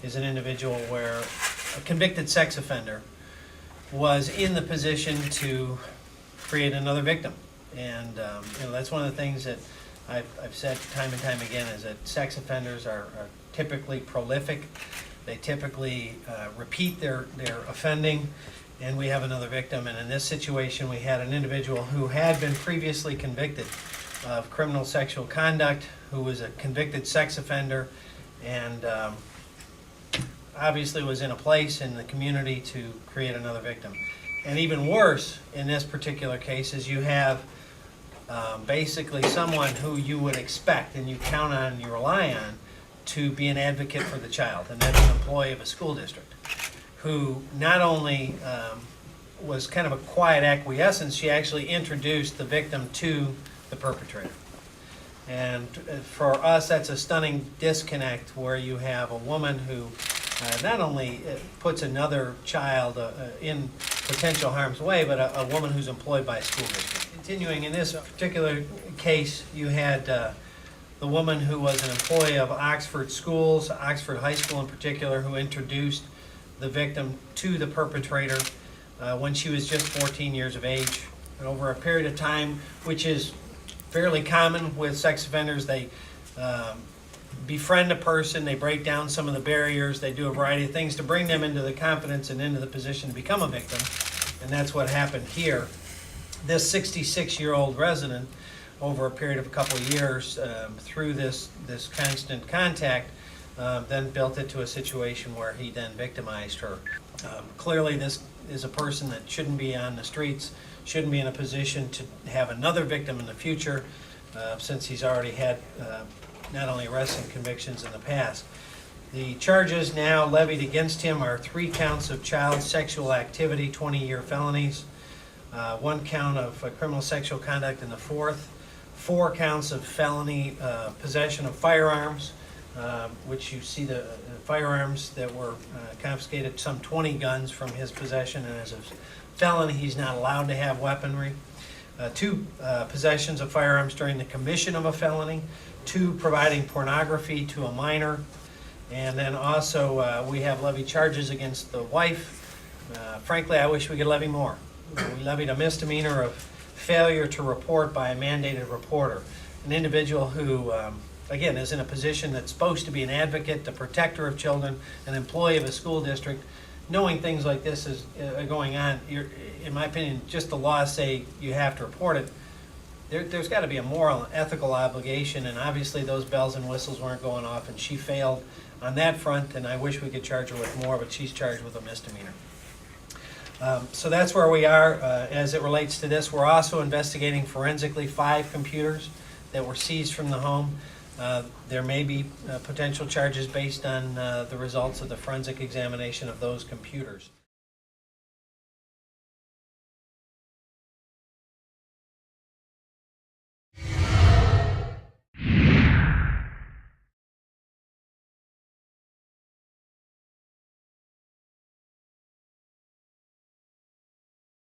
is an individual where a convicted sex offender was in the position to create another victim. And that's one of the things that I've said time and time again, is that sex offenders are typically prolific. They typically repeat their offending, and we have another victim. And in this situation, we had an individual who had been previously convicted of criminal sexual conduct, who was a convicted sex offender, and obviously was in a place in the community to create another victim. And even worse in this particular case is you have basically someone who you would expect and you count on and you rely on to be an advocate for the child, and that's an employee of a school district, who not only was kind of a quiet acquiescence, she actually introduced the victim to the perpetrator. And for us, that's a stunning disconnect, where you have a woman who not only puts another child in potential harm's way, but a woman who's employed by a school district. Continuing in this particular case, you had the woman who was an employee of Oxford schools, Oxford High School in particular, who introduced the victim to the perpetrator when she was just 14 years of age. And over a period of time, which is fairly common with sex offenders, they befriend a person, they break down some of the barriers, they do a variety of things to bring them into the confidence and into the position to become a victim. And that's what happened here. This 66-year-old resident, over a period of a couple of years, through this constant contact, then built it to a situation where he then victimized her. Clearly, this is a person that shouldn't be on the streets, shouldn't be in a position to have another victim in the future, since he's already had not only arrests and convictions in the past. The charges now levied against him are 3 counts of child sexual activity, 20-year felonies, 1 count of criminal sexual conduct in the 4th, 4 counts of felony possession of firearms, which you see the firearms that were confiscated, some 20 guns from his possession, and as a felon he's not allowed to have weaponry. 2 possessions of firearms during the commission of a felony, 2 providing pornography to a minor, and then also we have levied charges against the wife. Frankly, I wish we could levy more. We levied a misdemeanor of failure to report by a mandated reporter, an individual who, again, is in a position that's supposed to be an advocate, the protector of children, an employee of a school district. Knowing things like this is going on, in my opinion, just the laws say you have to report it. There's got to be a moral and ethical obligation, and obviously those bells and whistles weren't going off, and she failed on that front, and I wish we could charge her with more, but she's charged with a misdemeanor. So that's where we are as it relates to this. We're also investigating forensically 5 computers that were seized from the home. There may be potential charges based on the results of the forensic examination of those computers.